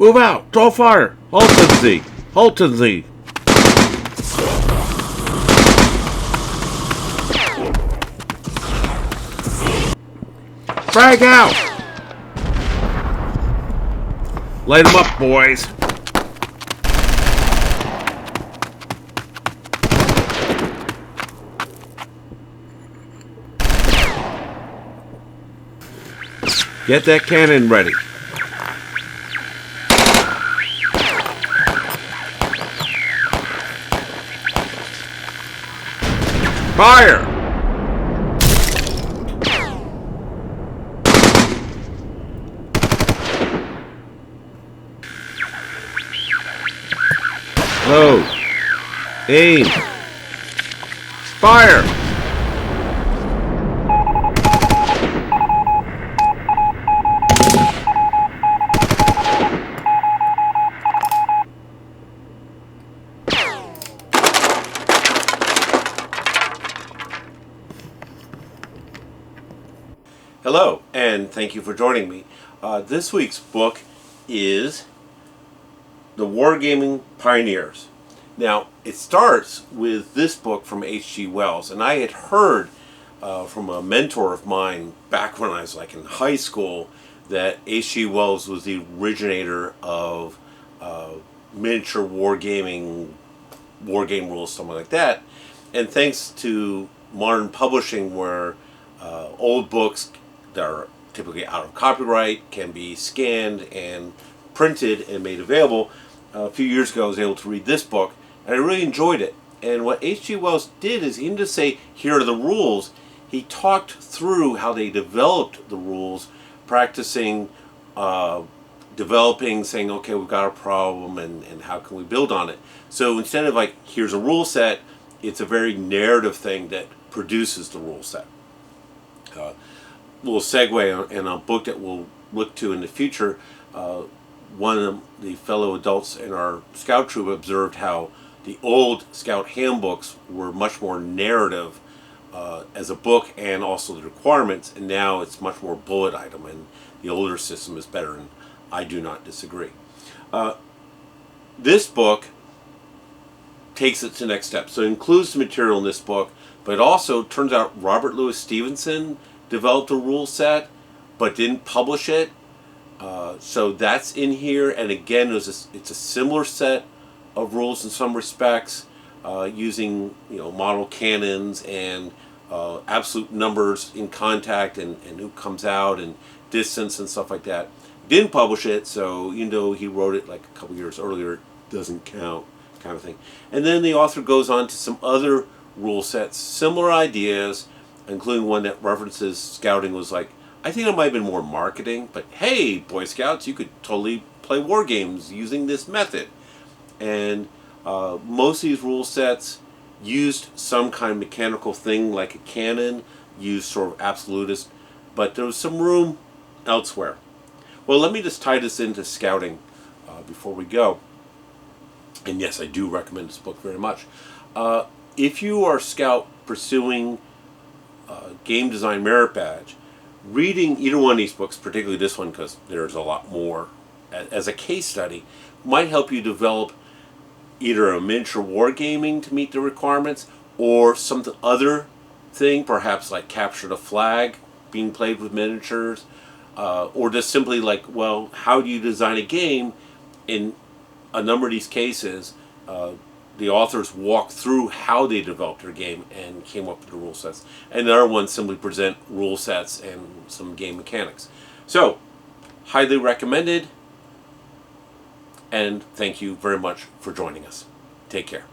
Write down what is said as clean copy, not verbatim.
Move out! Draw fire! Halten Sie! Halten Sie! Frag out! Light them up, boys! Get that cannon ready. Fire! Load. Aim. Fire! Hello, and thank you for joining me. This week's book is The Wargaming Pioneers. Now, it starts with this book from H.G. Wells, and I had heard from a mentor of mine back when I was like in high school that H.G. Wells was the originator of miniature wargaming, wargame rules, something like that. And thanks to modern publishing, where old books that are typically out of copyright can be scanned and printed and made available. A few years ago I was able to read this book and I really enjoyed it. And what H.G. Wells did is he didn't just say, here are the rules. He talked through how they developed the rules, practicing, developing, saying, okay, we've got a problem and how can we build on it. So instead of like, here's a rule set, it's a very narrative thing that produces the rule set. Little segue in a book that we'll look to in the future. One of the fellow adults in our scout troop observed how the old scout handbooks were much more narrative as a book and also the requirements, and now it's much more bullet item, and the older system is better, and I do not disagree. This book takes it to the next step. So it includes the material in this book, but it also turns out Robert Louis Stevenson developed a rule set but didn't publish it. So that's in here, and again it's a similar set of rules in some respects, using model cannons and absolute numbers in contact and who comes out and distance and stuff like that. Didn't publish it, so even though he wrote it like a couple years earlier, it doesn't count, kind of thing. And then the author goes on to some other rule sets, similar ideas, including one that references scouting. Was like, I think it might have been more marketing, but hey, Boy Scouts, you could totally play war games using this method. And most of these rule sets used some kind of mechanical thing like a cannon, used sort of absolutist, but there was some room elsewhere. Well, let me just tie this into scouting before we go. And yes, I do recommend this book very much. If you are a scout pursuing game design merit badge, reading either one of these books, particularly this one because there's a lot more as a case study, might help you develop either a miniature wargaming to meet the requirements or some other thing, perhaps like capture the flag being played with miniatures, or just simply like, well, how do you design a game? In a number of these cases, the authors walk through how they developed their game and came up with the rule sets. And the other ones simply present rule sets and some game mechanics. So, highly recommended, and thank you very much for joining us. Take care.